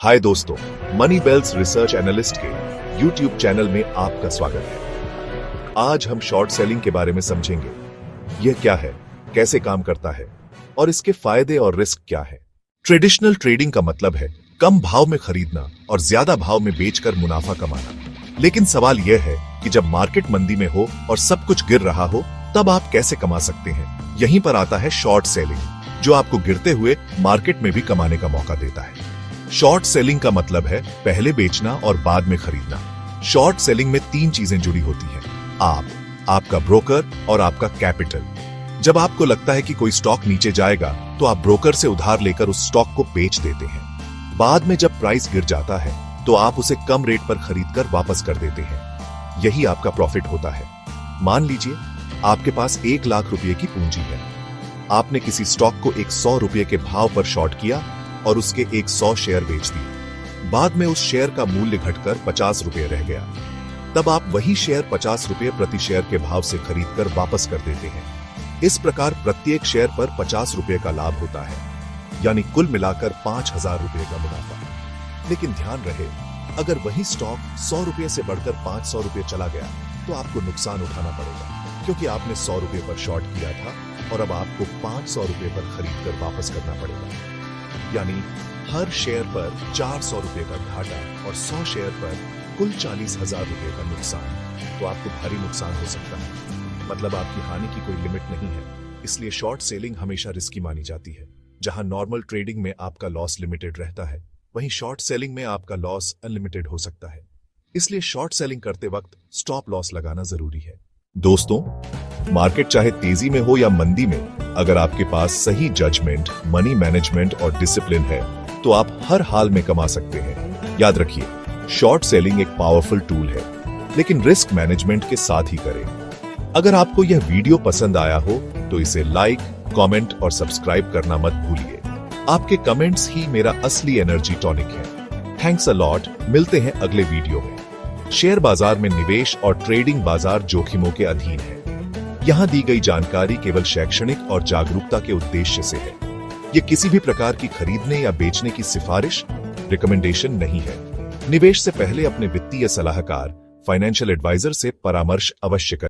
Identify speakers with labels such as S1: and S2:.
S1: हाय दोस्तों, money bells research analyst के YouTube channel में आपका स्वागत है। आज हम शॉर्ट सेलिंग के बारे में समझेंगे। यह क्या है, कैसे काम करता है और इसके फायदे और रिस्क क्या है। ट्रेडिशनल ट्रेडिंग का मतलब है कम भाव में खरीदना और ज्यादा भाव में बेचकर मुनाफा कमाना। लेकिन सवाल यह है कि जब मार्केट मंदी में हो और सब कुछ गिर रहा हो, तब आप कैसे कमा सकते हैं। यहीं पर आता है शॉर्ट सेलिंग, जो आपको गिरते हुए मार्केट में भी कमाने का मौका देता है। शॉर्ट सेलिंग का मतलब है पहले बेचना और बाद में खरीदना। शॉर्ट सेलिंग में तीन चीजें जुड़ी होती हैं, आपका ब्रोकर और आपका कैपिटल। जब आपको लगता है कि कोई स्टॉक नीचे जाएगा, तो आप ब्रोकर से उधार लेकर उस स्टॉक को बेच देते हैं। बाद में जब प्राइस गिर जाता है, तो आप उसे कम रेट पर खरीदकर वापस कर देते हैं। यही आपका प्रॉफिट होता है। मान लीजिए आपके पास 1 लाख रुपए की पूंजी है। आपने किसी स्टॉक को 100 रुपए के भाव पर शॉर्ट किया और उसके 100 शेयर बेच दिए। बाद में उस शेयर का मूल्य घटकर 50 रुपए रह गया। तब आप वही शेयर 50 रुपए प्रति शेयर के भाव से खरीदकर वापस कर देते हैं। इस प्रकार प्रत्येक शेयर पर 50 रुपए का लाभ होता है, यानी कुल मिलाकर 5000 रुपए का मुनाफा। लेकिन ध्यान रहे, अगर वही स्टॉक 100 रुपए से बढ़कर 500 रुपए चला गया, तो आपको नुकसान उठाना पड़ेगा, क्योंकि आपने 100 रुपए पर शॉर्ट किया था और अब आपको 500 रुपए पर खरीदकर वापस करना पड़ेगा। यानी हर शेयर पर 400 रुपए का घाटा और 100 शेयर पर कुल 40,000 रुपए का नुकसान। तो आपको भारी नुकसान हो सकता है। मतलब आपकी हानि की कोई लिमिट नहीं है। इसलिए शॉर्ट सेलिंग हमेशा रिस्की मानी जाती है। जहां नॉर्मल ट्रेडिंग में आपका लॉस लिमिटेड रहता है, वहीं शॉर्ट सेलिंग में आपका लॉस अनलिमिटेड हो सकता है। इसलिए शॉर्ट सेलिंग करते वक्त स्टॉप लॉस लगाना जरूरी है। दोस्तों, मार्केट चाहे तेजी में हो या मंदी में, अगर आपके पास सही जजमेंट, मनी मैनेजमेंट और डिसिप्लिन है, तो आप हर हाल में कमा सकते हैं। याद रखिए, शॉर्ट सेलिंग एक पावरफुल टूल है, लेकिन रिस्क मैनेजमेंट के साथ ही करें। अगर आपको यह वीडियो पसंद आया हो, तो इसे लाइक, कमेंट और सब्सक्राइब करना मत भूलिए। आपके कमेंट्स ही मेरा असली एनर्जी टॉनिक है। Thanks a lot. मिलते हैं अगले वीडियो में। शेयर बाजार में निवेश और ट्रेडिंग बाजार जोखिमों के अधीन है। यहाँ दी गई जानकारी केवल शैक्षणिक और जागरूकता के उद्देश्य से है। ये किसी भी प्रकार की खरीदने या बेचने की सिफारिश, रिकमेंडेशन नहीं है। निवेश से पहले अपने वित्तीय सलाहकार, फाइनेंशियल एडवाइजर से परामर्श अवश्य करें।